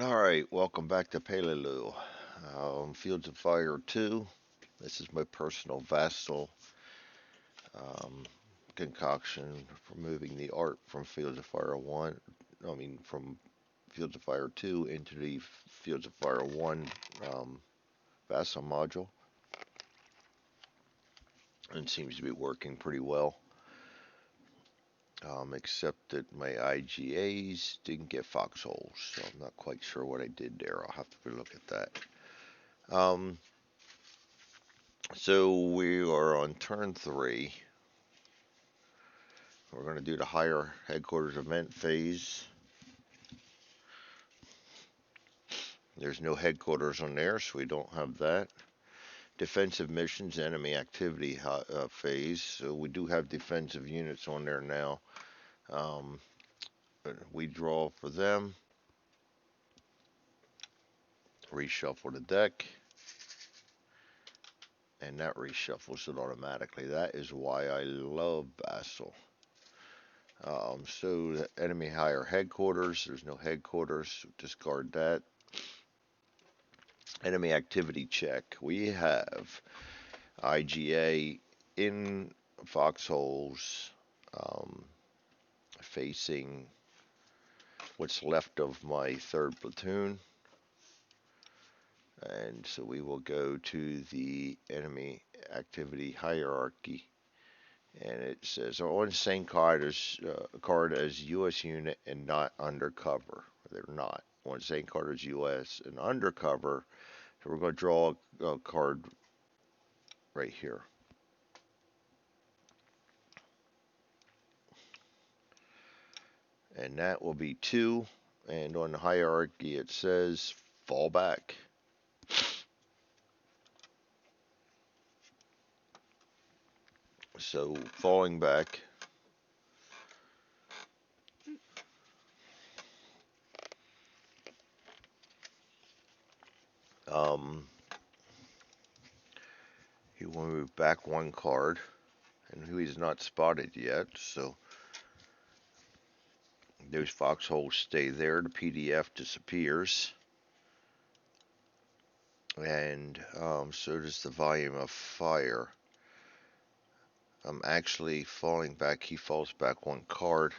Alright, welcome back to Peleliu. Fields of Fire 2. This is my personal vassal um, concoction for moving the art from Fields of Fire 1. From Fields of Fire 2 into the Fields of Fire 1 um, vassal module. And seems to be working pretty well. Except that my IGAs didn't get foxholes, so I'm not quite sure what I did there. I'll have to look at that. Um, So we are on turn 3. We're going to do the higher headquarters event phase. There's no headquarters on there, so we don't have that. Defensive missions, enemy activity phase. So we do have defensive units on there now. Um, we draw for them, reshuffle the deck, and that reshuffles it automatically. That is why I love Vassal. So the enemy higher headquarters. There's no headquarters. So discard that. Enemy activity check. We have IGA in foxholes, um, facing what's left of my third platoon. And so we will go to the enemy activity hierarchy. And it says on the same card as U.S. unit and not undercover. They're not. On the same card as U.S. and undercover. So we're going to draw a card right here. And that will be 2. And on the hierarchy, it says fall back. So falling back, um, he will move back 1 card, and who is not spotted yet. So those foxholes stay there. The PDF disappears, and so does the volume of fire. I'm actually falling back. He falls back 1 card.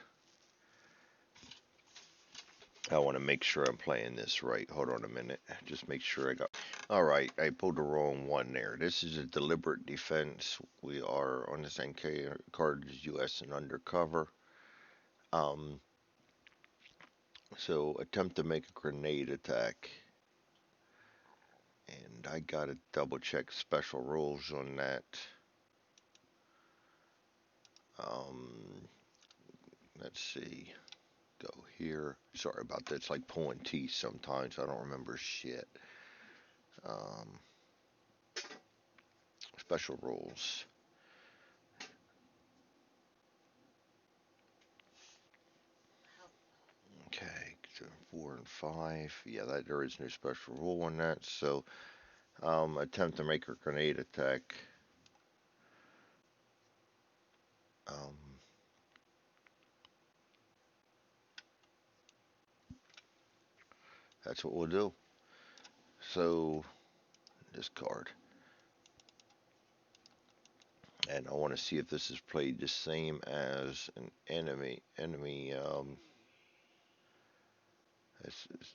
I want to make sure I'm playing this right. Hold on a minute. Just make sure I got. All right, I pulled the wrong one there. This is a deliberate defense. We are on this NK card is U.S. and undercover. Um, so attempt to make a grenade attack. And I gotta double check special rules on that. Um, let's see. Go here. Sorry about that. It's like pulling teeth sometimes. I don't remember shit. Um, special rules. Okay, so 4 and 5. Yeah, there is no special rule on that. So, attempt to make a grenade attack. Um, that's what we'll do. So, discard. And I want to see if this is played the same as an enemy. This is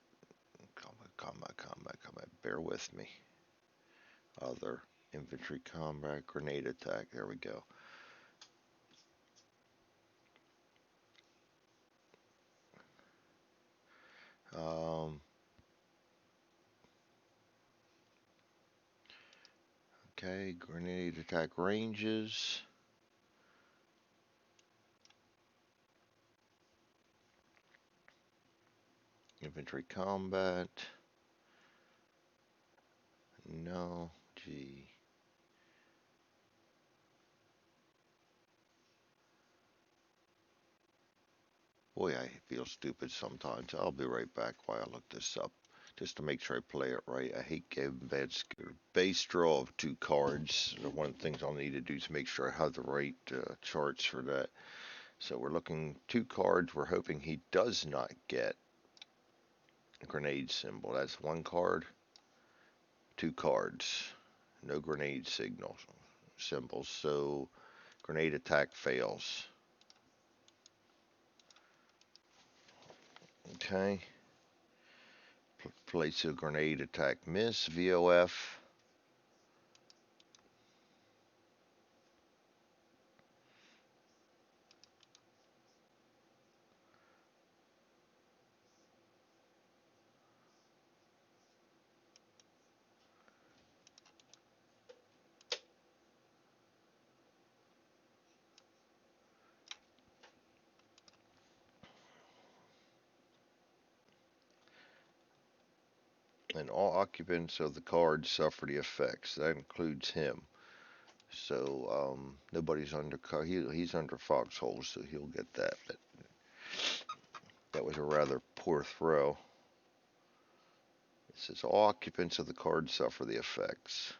combat. Bear with me. Other infantry combat grenade attack. There we go. Um, okay, grenade attack ranges. Infantry combat. No. Gee. Boy, I feel stupid sometimes. I'll be right back while I look this up. Just to make sure I play it right. I hate giving bad base draw of 2 cards. One of the things I'll need to do is make sure I have the right charts for that. So we're looking 2 cards. We're hoping he does not get grenade symbol. That's one card, two cards. No grenade signal symbols. So grenade attack fails. Okay. Place a grenade attack miss. VOF. And all occupants of the card suffer the effects. That includes him. So nobody's under he's under foxhole, so he'll get that. But that was a rather poor throw. It says all occupants of the card suffer the effects.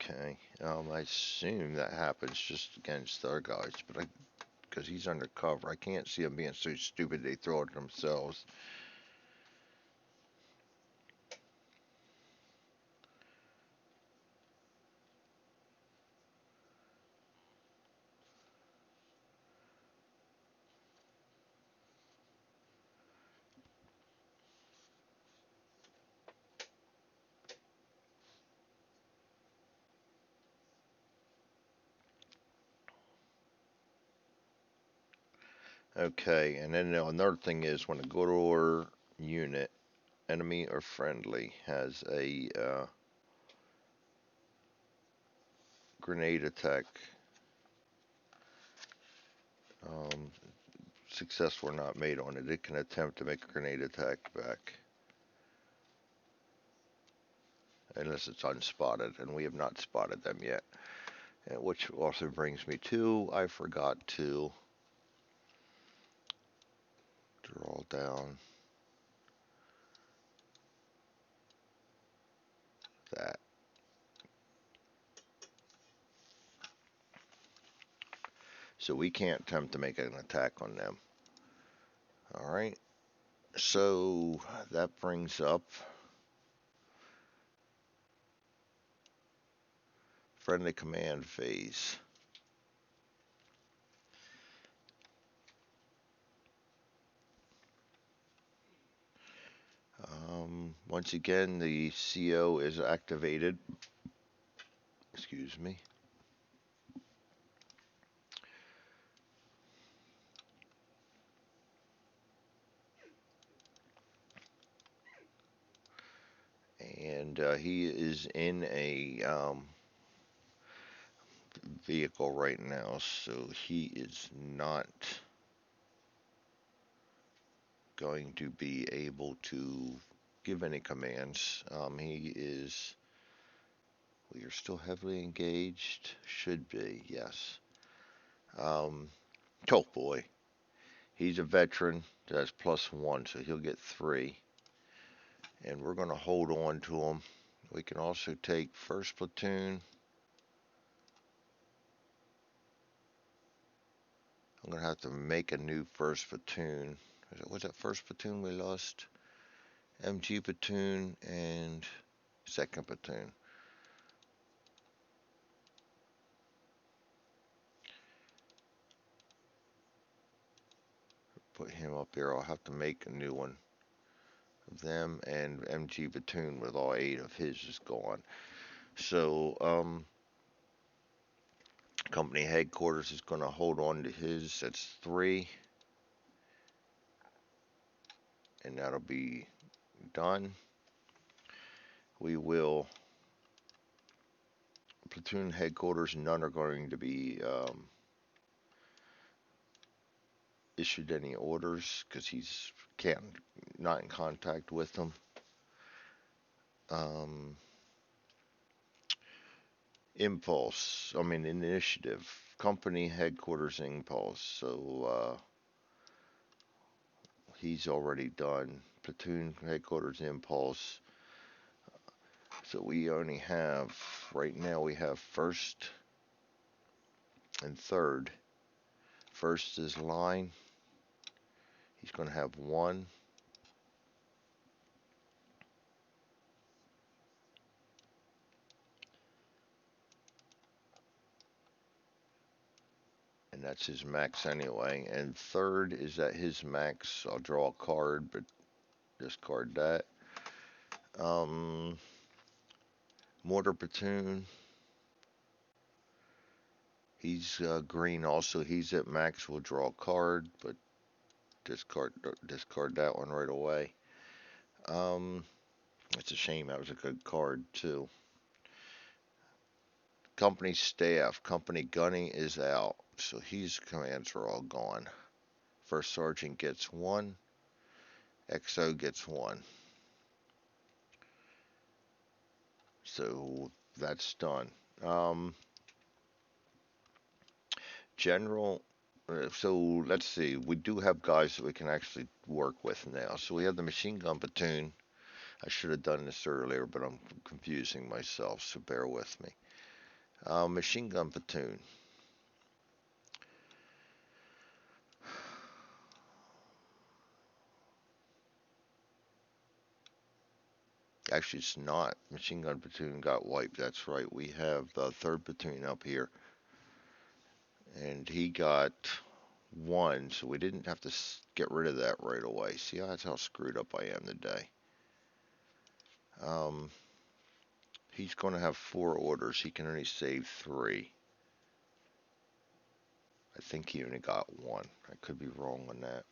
Okay, I assume that happens just against our guys, but because he's undercover, I can't see him being so stupid they throw it themselves. Okay, and then another thing is when a good or unit, enemy or friendly, has a grenade attack, um, successful or not made on it, it can attempt to make a grenade attack back. Unless it's unspotted, and we have not spotted them yet. Which also brings me to, I forgot to draw down that. So we can't attempt to make an attack on them. Alright, so that brings up friendly command phase. Once again, the CO is activated. Excuse me. And he is in a vehicle right now, so he is not going to be able to give any commands. He is. We are still heavily engaged. Should be, yes. Um, oh boy, he's a veteran. That's +1, so he'll get 3. And we're going to hold on to him. We can also take first platoon. I'm going to have to make a new first platoon. Was that first platoon we lost? MG platoon and second platoon. Put him up here. I'll have to make a new one of them, and MG platoon with all 8 of his is gone. So, company headquarters is going to hold on to his. That's 3, and that'll be done. We will platoon headquarters. None are going to be issued any orders because he's can't not in contact with them. Um, Impulse. I mean initiative. Company headquarters impulse. So He's already done. Platoon headquarters impulse. So we only have, right now we have first and third. First is line. He's going to have one. And that's his max anyway. And third is at his max. I'll draw a card, but discard that. Um, Mortar platoon. He's green also. He's at max. We'll draw a card, but discard that one right away. Um, it's a shame. That was a good card too. Company staff. Company gunny is out, so his commands are all gone. First sergeant gets one. XO gets one. So that's done. Um, General. So let's see. We do have guys that we can actually work with now. So we have the machine gun platoon. I should have done this earlier, but I'm confusing myself, so bear with me. Machine gun platoon. Actually, it's not. Machine gun platoon got wiped. That's right. We have the third platoon up here, and he got one, so we didn't have to get rid of that right away. See, that's how screwed up I am today. Um, he's going to have 4 orders. He can only save 3. I think he only got 1. I could be wrong on that.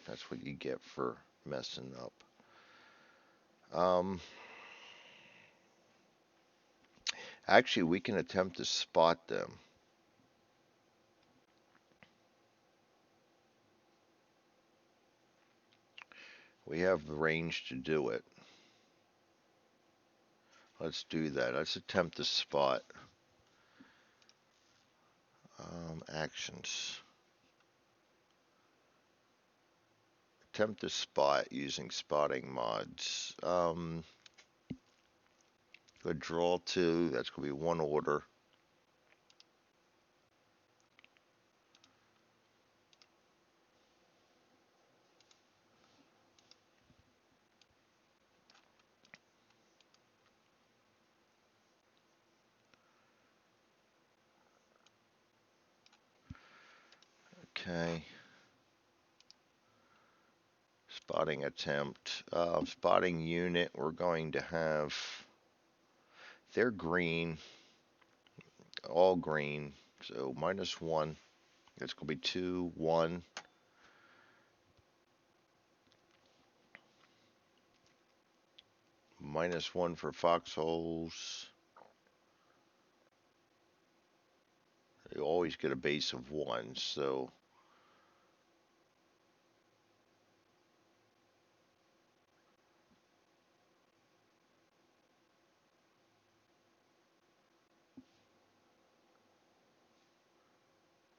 That's what you get for messing up. Actually, we can attempt to spot them. We have the range to do it. Let's do that. Let's attempt to spot. Actions. Attempt to spot using spotting mods. Go draw 2. That's going to be 1 order. Okay. Spotting attempt. Spotting unit, we're going to have. They're green. All green. So -1. It's going to be 2, 1. -1 for foxholes. You always get a base of 1, so.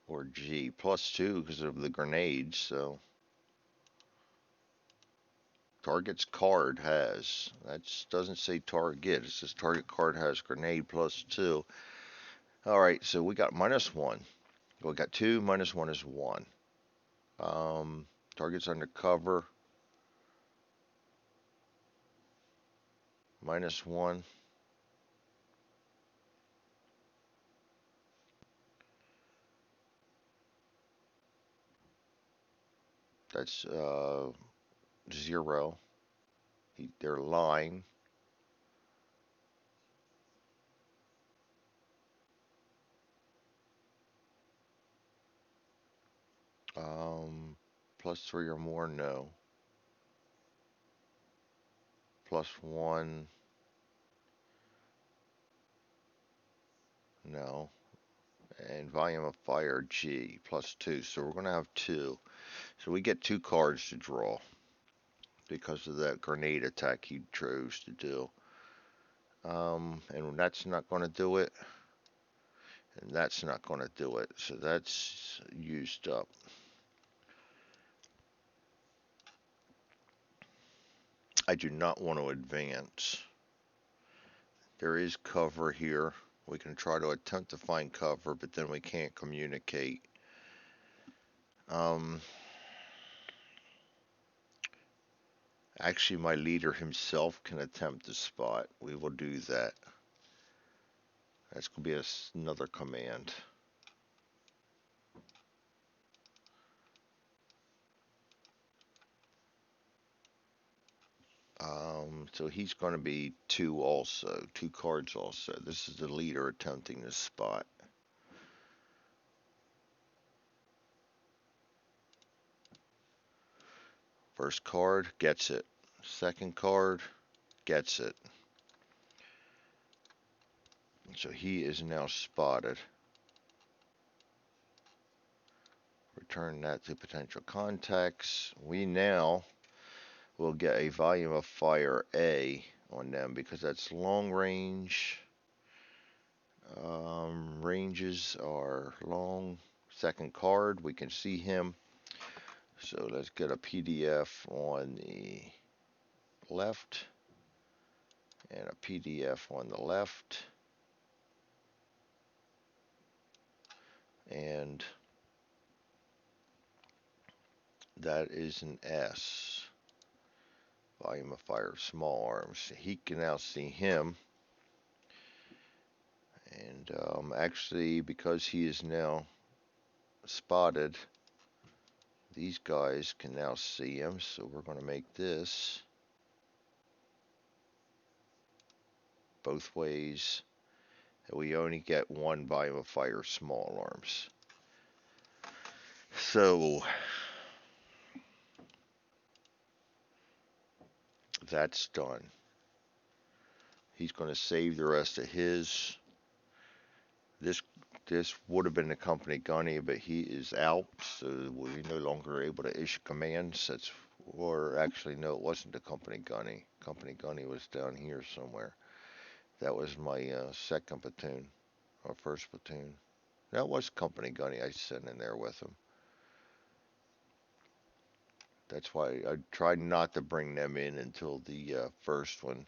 Or G. +2 because of the grenades, so. Target's card has. That doesn't say target. It says target card has grenade +2. Alright, so we got -1. We got 2, -1 is 1. Target's undercover. -1. That's 0. They're lying. +3 or more, no. +1, no. And volume of fire, G, +2. So we're going to have 2. So we get 2 cards to draw because of that grenade attack he chose to do. And that's not going to do it. And that's not going to do it. So that's used up. I do not want to advance. There is cover here. We can try to attempt to find cover, but then we can't communicate. Um, Actually, my leader himself can attempt to spot. We will do that. That's going to be another command. So he's going to be two also, two cards also. This is the leader attempting to spot. First card gets it. Second card gets it. So he is now spotted. Return that to potential contacts. We now will get a volume of fire A on them because that's long range. Ranges are long. Second card, we can see him. So let's get a PDF on the left and a PDF on the left. And that is an S. Volume of fire, small arms. He can now see him. And actually, because he is now spotted, these guys can now see him. So we're going to make this both ways. We only get one volume of fire, small arms. So that's done. He's going to save the rest of his. This this would have been the company gunny, but he is out, so we're no longer able to issue commands. Or actually, no, it wasn't the company gunny. Company gunny was down here somewhere. That was my second platoon, or first platoon. That was company gunny. I sent in there with him. That's why I tried not to bring them in until the first one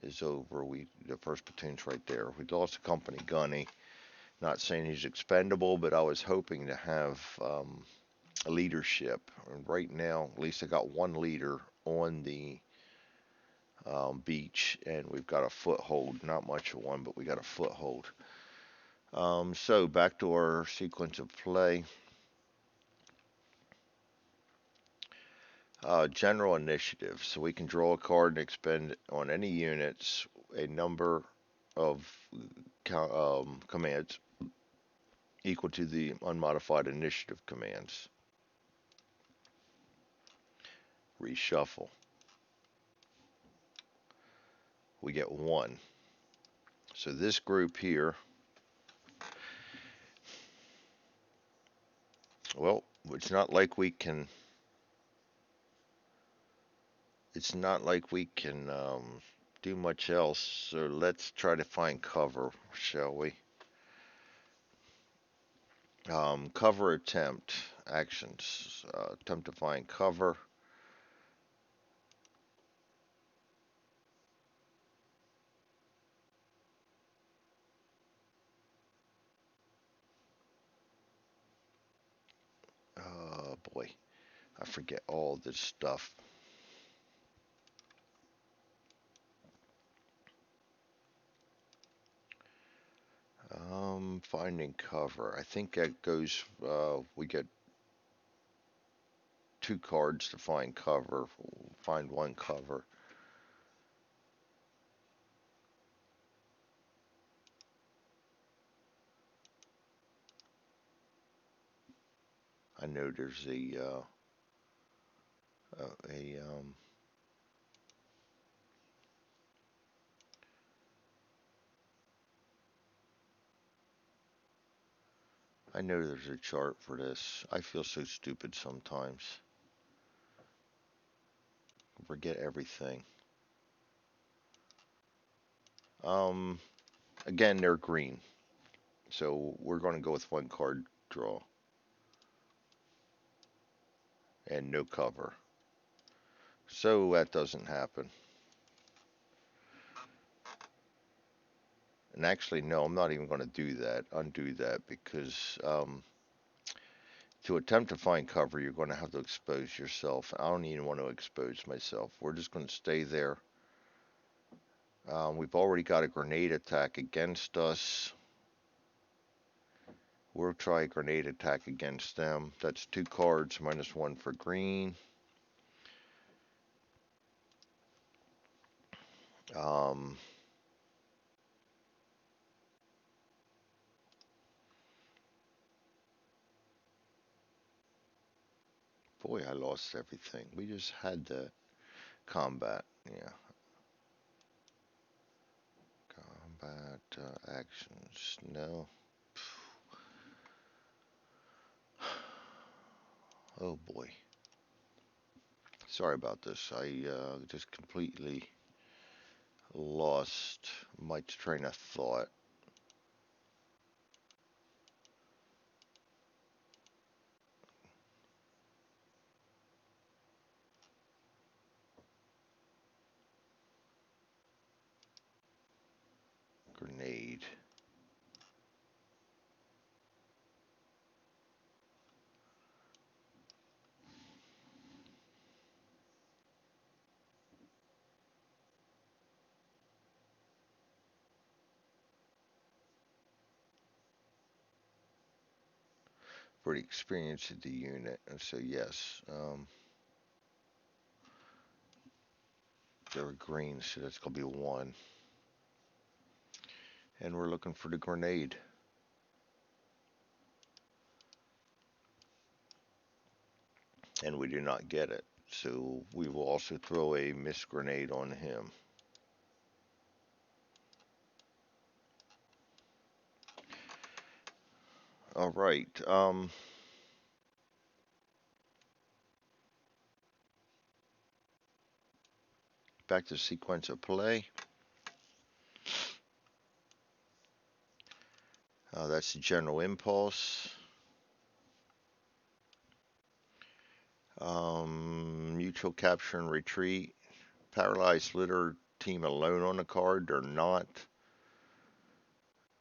is over. The first platoon's right there. We lost a company gunny. Not saying he's expendable, but I was hoping to have leadership. And right now, at least I got one leader on the beach, and we've got a foothold. Not much of one, but we got a foothold. So back to our sequence of play. General initiative. So we can draw a card and expend on any units a number of commands equal to the unmodified initiative commands. Reshuffle. We get one. So this group here, well, it's not like we can. It's not like we can do much else. So let's try to find cover, shall we? Cover attempt actions. Attempt to find cover. Boy, I forget all this stuff. Finding cover. I think that goes. We get two cards to find cover. Find one cover. I know there's a I know there's a chart for this. I feel so stupid sometimes. Forget everything. Um, Again, they're green, so we're going to go with one card draw and no cover. So that doesn't happen. And actually, no, I'm not even going to do that, undo that, because to attempt to find cover, you're going to have to expose yourself. I don't even want to expose myself. We're just going to stay there. We've already got a grenade attack against us. We'll try a grenade attack against them. That's 2 cards, -1 for green. Um, Boy, I lost everything. We just had the combat. Yeah, combat actions. No. Oh boy. Sorry about this. I just completely lost my train of thought. Grenade. Pretty experienced at the unit, and so yes, they're green, so that's gonna be 1. And we're looking for the grenade, and we do not get it. So we will also throw a mist grenade on him. All right. Back to sequence of play. That's the general impulse. Mutual capture and retreat. Paralyzed litter team alone on the card. They're not.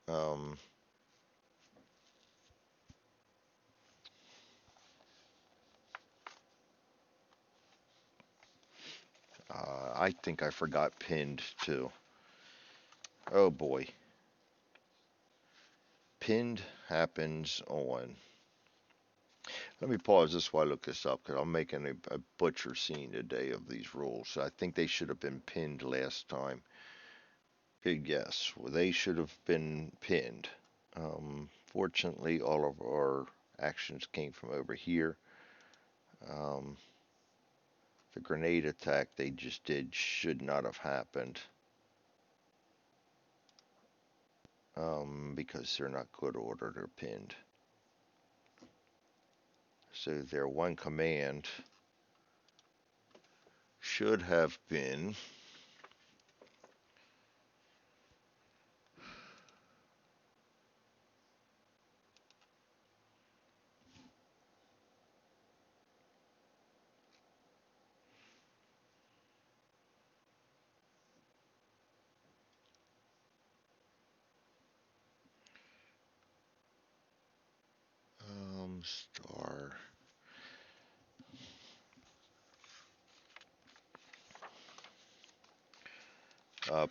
Um, I think I forgot pinned too. Oh boy. Pinned happens on. Let me pause this while I look this up because I'm making a butcher scene today of these rules. I think they should have been pinned last time. Yes, well, they should have been pinned. Fortunately, all of our actions came from over here. Um, the grenade attack they just did should not have happened because they're not good order, they're pinned. So their one command should have been star.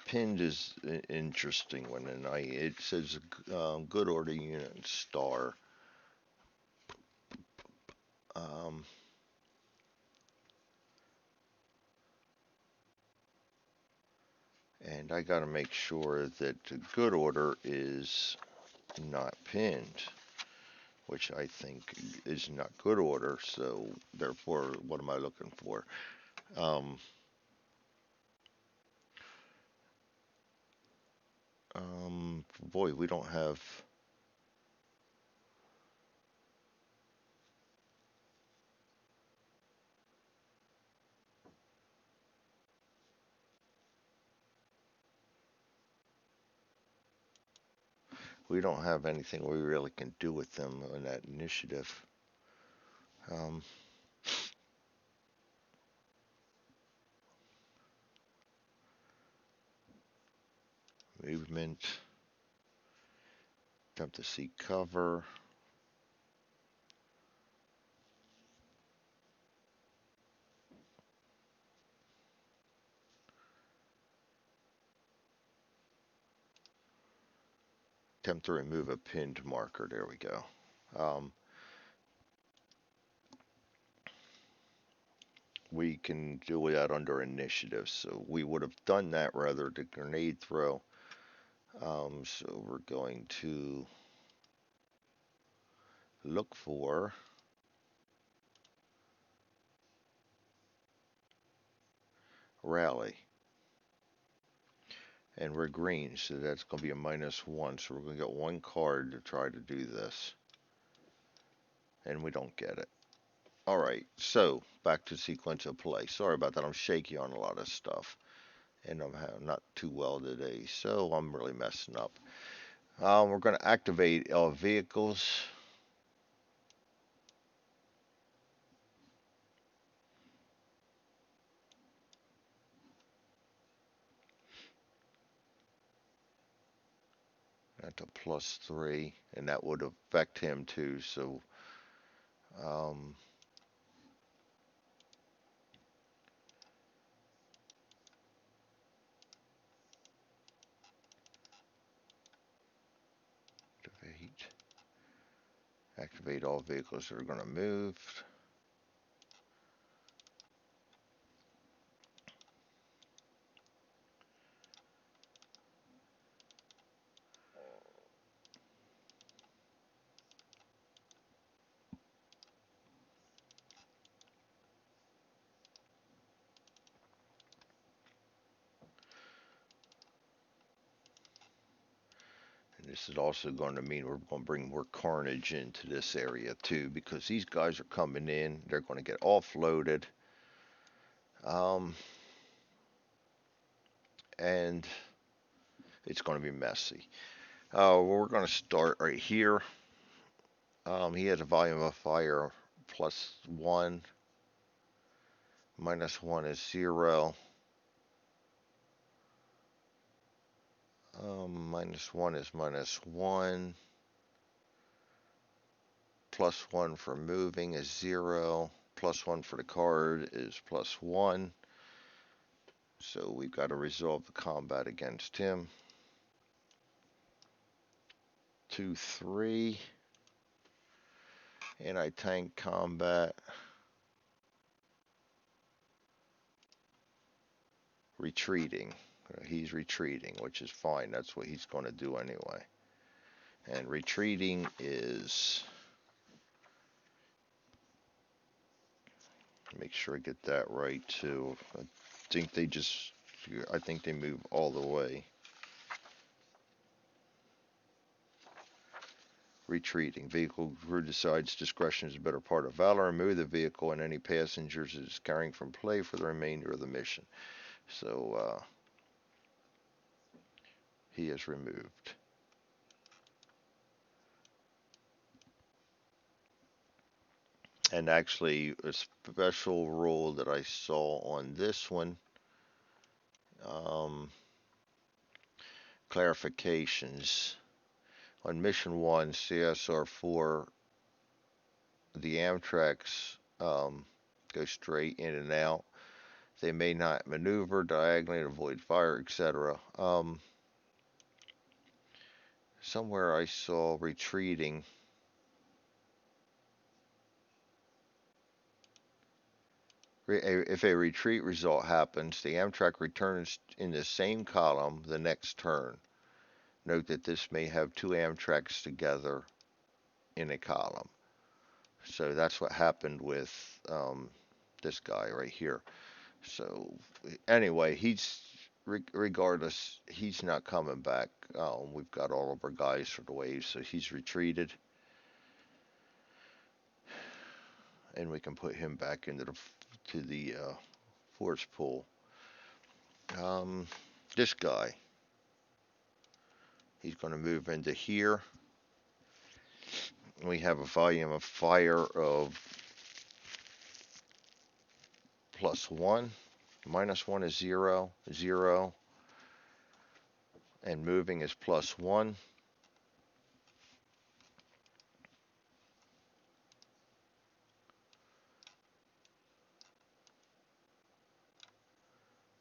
Pinned is an interesting one, and it says good order unit star. Um, and I got to make sure that the good order is not pinned, which I think is not good order. So therefore, what am I looking for? Um, Boy, we don't have anything we really can do with them on that initiative. Um, movement. Attempt to seek cover. Attempt to remove a pinned marker. There we go. We can do that under initiative. So we would have done that rather than grenade throw. So we're going to look for rally. And we're green, so that's going to be a -1. So we're going to get one card to try to do this. And we don't get it. All right, so back to sequential play. Sorry about that. I'm shaky on a lot of stuff. And I'm not too well today, so I'm really messing up. We're going to activate our vehicles. That's a +3, and that would affect him too. So activate all vehicles that are going to move. This is also going to mean we're going to bring more carnage into this area too, because these guys are coming in. They're going to get offloaded. And it's going to be messy. We're going to start right here. He has a volume of fire +1. -1 is 0. -1 is -1. +1 for moving is 0. +1 for the card is +1. So we've got to resolve the combat against him. 2, 3. Anti-tank combat. Retreating. He's retreating, which is fine. That's what he's going to do anyway. And retreating is... Make sure I get that right too. I think they move all the way. Retreating. Vehicle crew decides discretion is a better part of valor. Remove the vehicle and any passengers it is carrying from play for the remainder of the mission. So he is removed. And actually, a special rule that I saw on this one, clarifications. On Mission 1, CSR 4, the Amtrak's go straight in and out. They may not maneuver diagonally to avoid fire, etc. Somewhere I saw retreating. If a retreat result happens, the Amtrak returns in the same column the next turn. Note that this may have two Amtraks together in a column. So that's what happened with this guy right here. So anyway, regardless, he's not coming back. We've got all of our guys for the wave, so he's retreated. And we can put him back into the force pool. This guy, he's going to move into here. We have a volume of fire of +1. -1 is 0, 0. and moving is +1.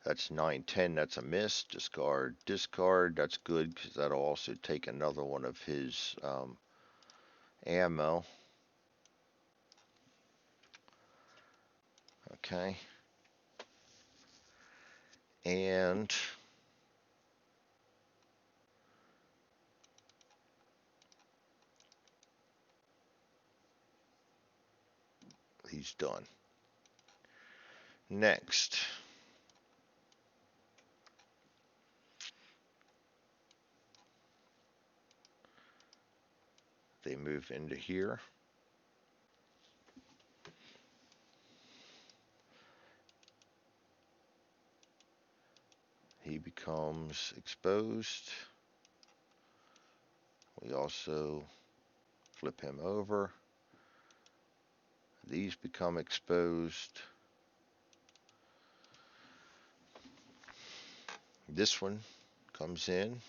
That's 9, 10. That's a miss. Discard, discard. That's good because that'll also take another one of his ammo. Okay. And he's done. Next, they move into here. He becomes exposed. We also flip him over. These become exposed. This one comes in.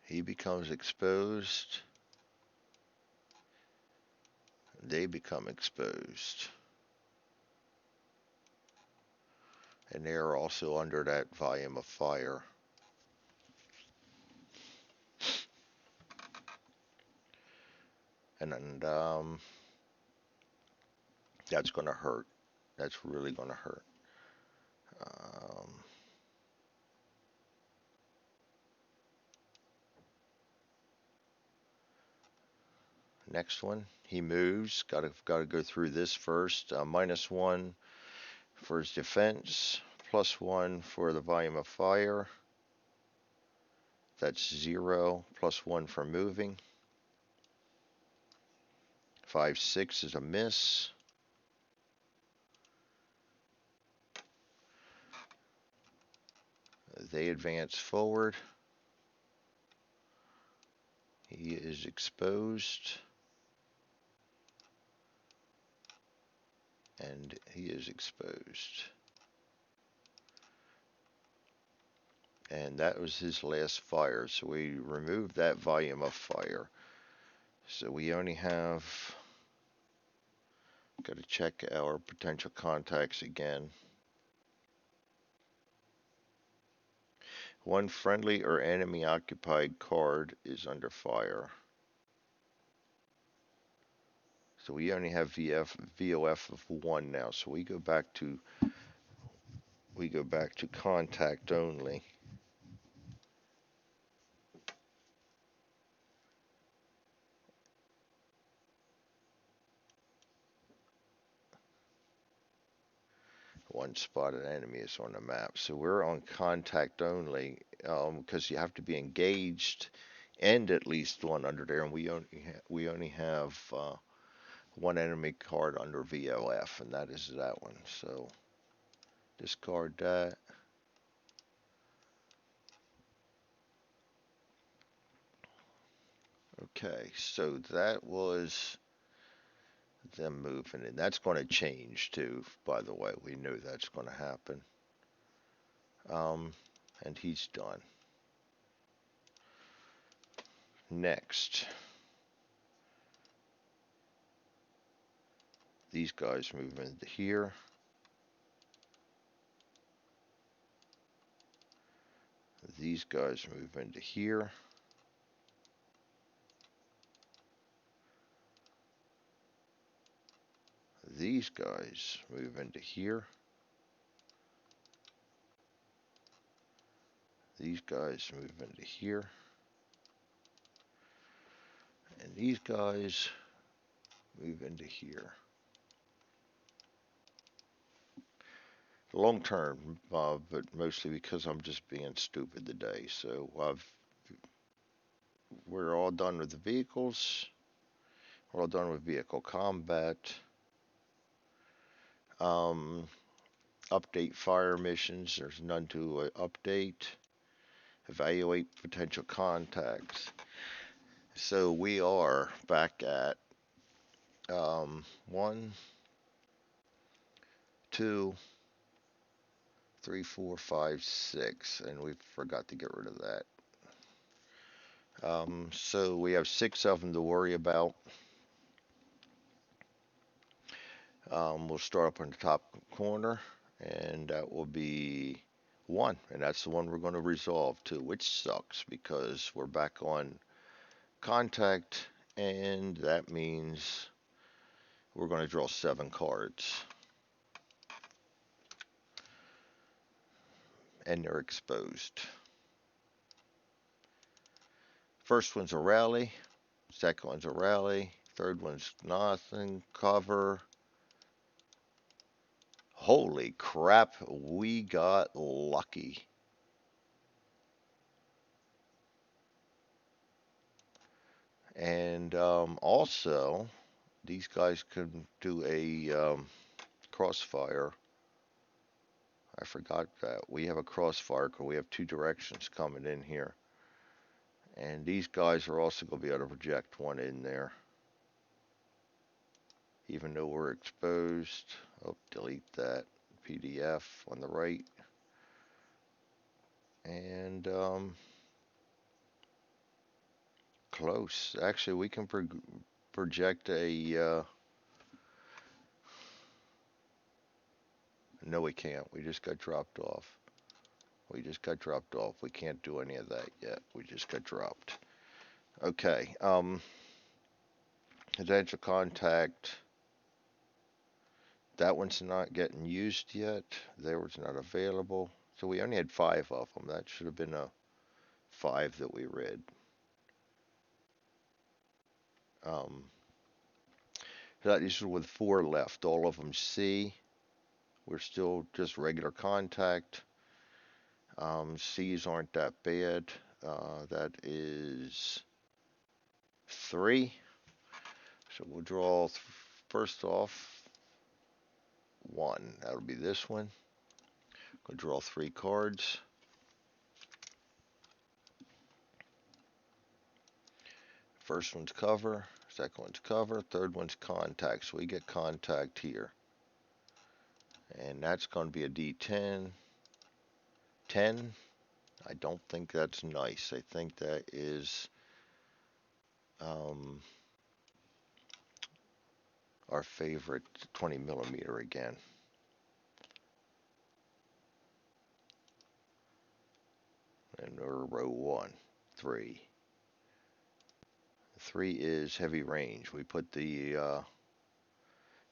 He becomes exposed. They become exposed. And they are also under that volume of fire. And that's going to hurt. That's really going to hurt. Um, Next one, he moves. Got to go through this first. -1 for his defense, +1 for the volume of fire. That's 0, +1 for moving. 5, 6 is a miss. They advance forward. He is exposed. And he is exposed. And that was his last fire. So we removed that volume of fire. So we only have, got to check our potential contacts again. One friendly or enemy occupied card is under fire. So we only have VOF of 1 now. So we go back to contact only. One spotted enemy is on the map. So we're on contact only because you have to be engaged and at least one under there, and we only have one enemy card under VOF, and that is that one. So discard that. Okay, so that was them moving, and that's going to change too. By the way, we knew that's going to happen. And he's done. Next, these guys move into here. These guys move into here. These guys move into here. These guys move into here. And these guys move into here. Long term, but mostly because I'm just being stupid today. So we're all done with the vehicles. We're all done with vehicle combat. Update fire missions. There's none to update. Evaluate potential contacts. So we are back at 1, 2, 3, 4, 5, 6, and we forgot to get rid of that. So we have 6 of them to worry about. We'll start up in the top corner, and that will be 1, and that's the one we're going to resolve to, which sucks because we're back on contact, and that means we're going to draw 7 cards, and they're exposed. First one's a rally, second one's a rally, third one's nothing, cover. Holy crap, we got lucky. And also, these guys can do a crossfire. I forgot that. We have a crossfire because we have 2 directions coming in here. And these guys are also going to be able to project 1 in there. Even though we're exposed. Oh, delete that. PDF on the right. And close. Actually, we can project a... No, we can't. We just got dropped off. We just got dropped off. We can't do any of that yet. We just got dropped. Okay. Potential contact. That one's not getting used yet. There was not available. So we only had 5 of them. That should have been a 5 that we read. That is with 4 left. All of them C. We're still just regular contact. C's aren't that bad. That is 3. So we'll draw first off 1. That'll be this one. We'll draw 3 cards. First one's cover, second one's cover, third one's contact. So we get contact here. And that's going to be a D10. 10. I don't think that's nice. I think that is our favorite 20 millimeter again. And we're row 1, 3. 3 is heavy range. We put the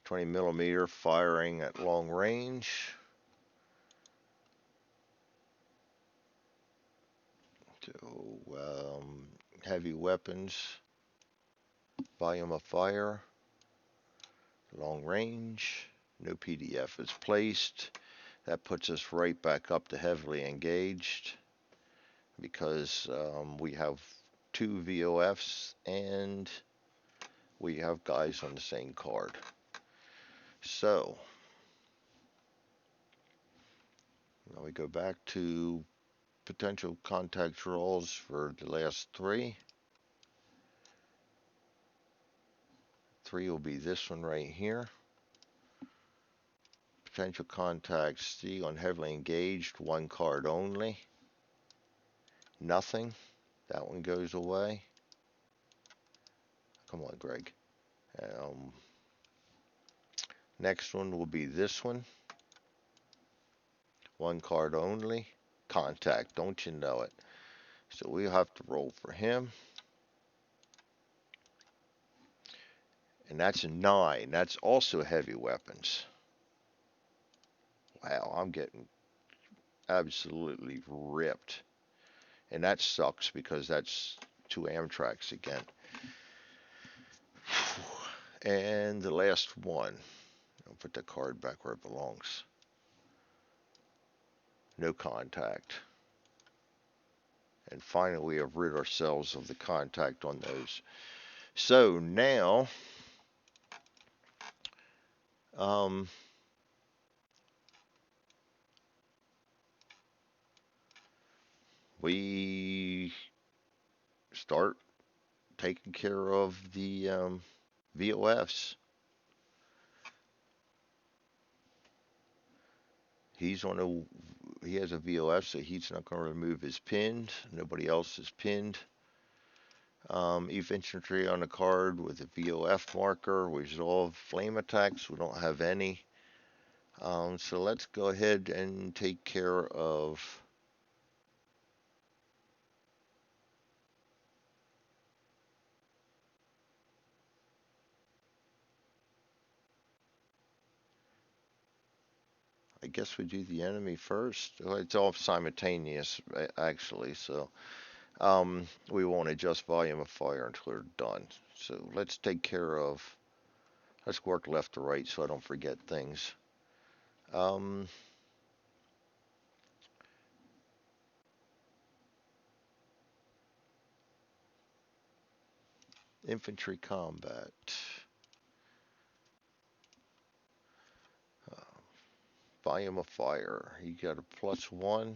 20 millimeter firing at long range. So, heavy weapons, volume of fire, long range, no PDF is placed. That puts us right back up to heavily engaged because we have 2 VOFs and we have guys on the same card. So, now we go back to potential contact draws for the last 3. 3 will be this one right here. Potential contact C on heavily engaged, 1 card only. Nothing. That one goes away. Come on, Greg. Next one will be this one. 1 card only. Contact, don't you know it? So we have to roll for him. And that's a 9. That's also heavy weapons. Wow, I'm getting absolutely ripped. And that sucks because that's 2 Amtraks again. And the last one. I'll put the card back where it belongs. No contact. And finally, we have rid ourselves of the contact on those. So now, we start taking care of the VOFs. He's on he has a VOF, so he's not going to remove his pinned. Nobody else is pinned. Eve infantry on the card with a VOF marker. Resolve flame attacks. We don't have any. So let's go ahead and take care of I guess we do the enemy first. Well, it's all simultaneous, actually, so we won't adjust volume of fire until we're done. So let's take care of, let's work left to right so I don't forget things. Um, Infantry combat. Uh, Volume of fire. He got a +1.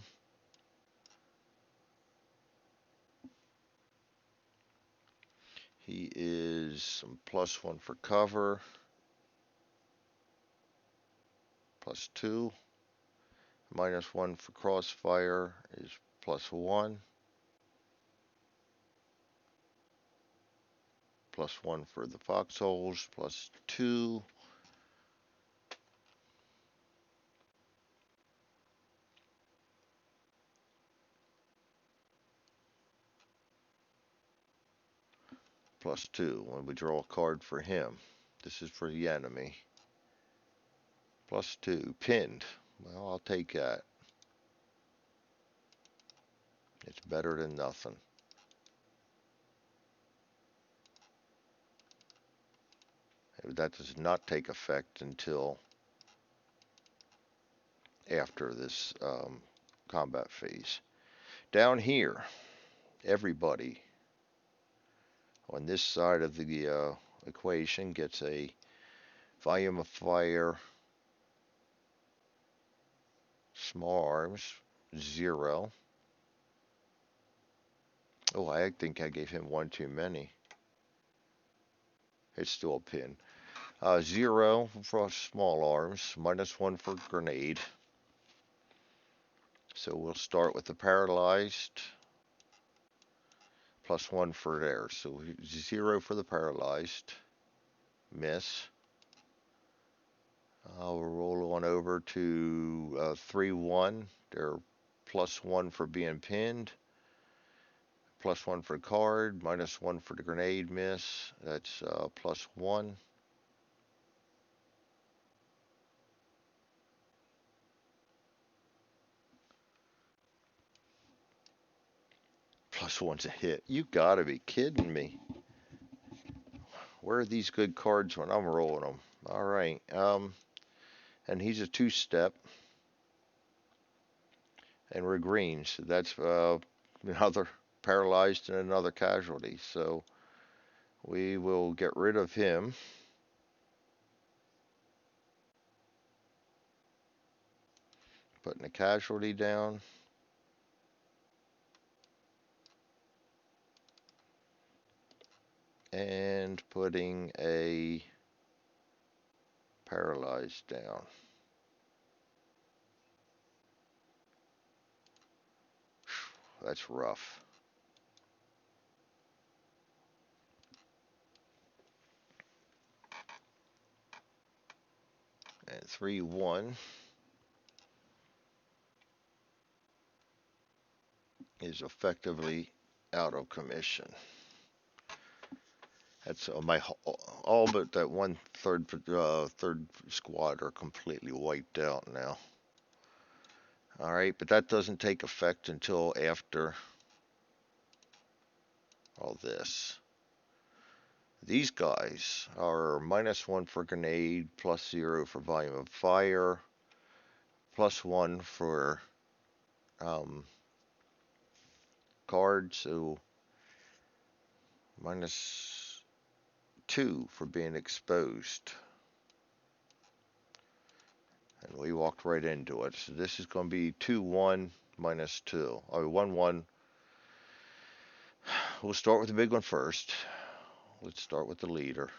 He is some +1 for cover. +2. -1 for crossfire is +1. +1 for the foxholes. +2. +2 when we draw a card for him. This is for the enemy. +2. Pinned. Well, I'll take that. It's better than nothing. That does not take effect until after this combat phase. Down here, everybody on this side of the equation gets a volume of fire, small arms, 0. Oh, I think I gave him one too many. It's still a pin. 0 for small arms, -1 for grenade. So we'll start with the paralyzed, +1 for there. So 0 for the paralyzed, miss. We'll roll on over to 3-1. They're +1 for being pinned, +1 for card, -1 for the grenade miss. That's +1. +1's a hit. You gotta be kidding me. Where are these good cards when I'm rolling them? All right. And he's a 2-step. And we're green, so that's another paralyzed and another casualty. So we will get rid of him. Putting a casualty down. And putting a paralyzed down. That's rough. And 3-1 is effectively out of commission. That's my all but that one third squad are completely wiped out now. All right, but that doesn't take effect until after all this. These guys are -1 for grenade, +0 for volume of fire, +1 for card, so -2 for being exposed. And we walked right into it. So this is going to be 2-1 -2. Or 1-1. We'll start with the big one first. Let's start with the leader.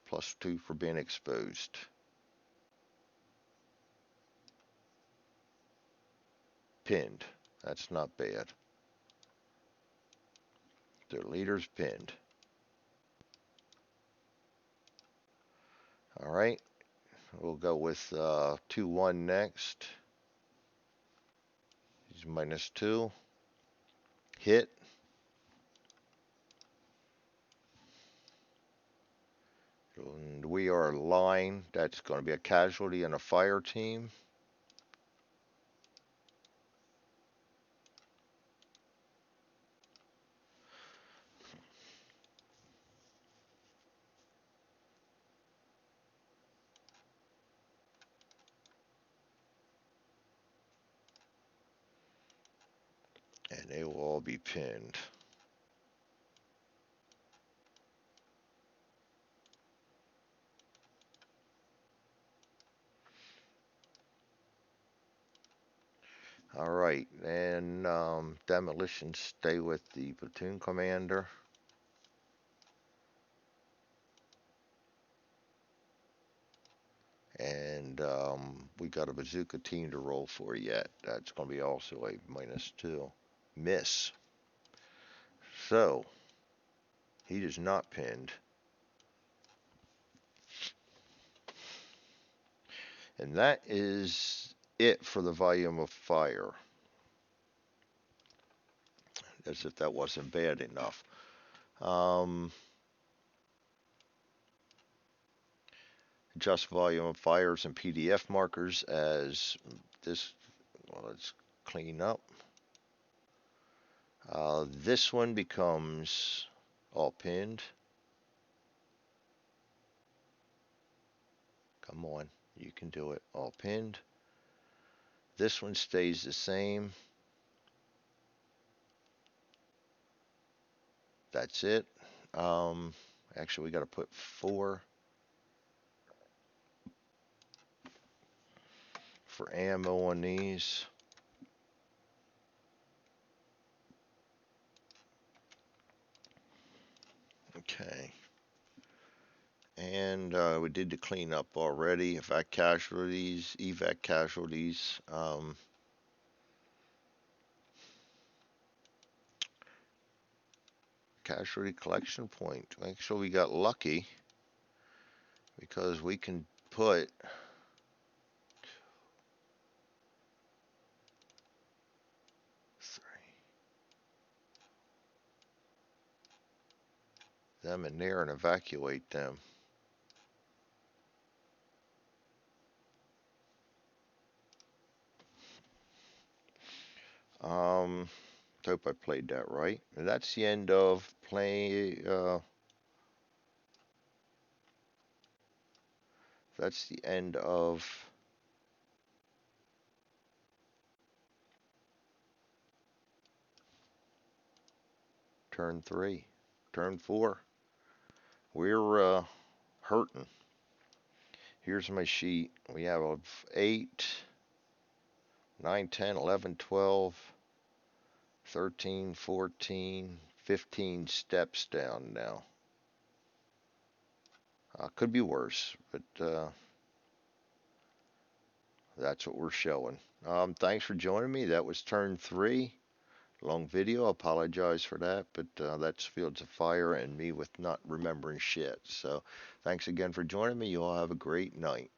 +2 for being exposed. pinned. That's not bad. Their leader's pinned. All right. We'll go with 2-1 next. He's -2. Hit. And we are line. That's going to be a casualty and a fire team. And they will all be pinned. All right. And demolition stay with the platoon commander. And we got a bazooka team to roll for yet. That's going to be also a -2. Miss. So, he is not pinned. And that is it for the volume of fire. As if that wasn't bad enough. Um, adjust volume of fires and PDF markers as this. Well, let's clean up. This one becomes all pinned. Come on, you can do it. All pinned. This one stays the same. That's it. Actually, we got to put 4 for ammo on these. Okay. And we did the cleanup already. Evac casualties. Casualty collection point. Make sure we got lucky because we can put them in there and evacuate them. Hope I played that right. And that's the end of play. That's the end of turn 3. Turn 4. We're hurting. Here's my sheet. We have 8, 9, 10, 11, 12, 13, 14, 15 steps down now. Could be worse, but that's what we're showing. Thanks for joining me. That was turn 3. Long video. I apologize for that, but that's Fields of Fire and me with not remembering shit. So thanks again for joining me. You all have a great night.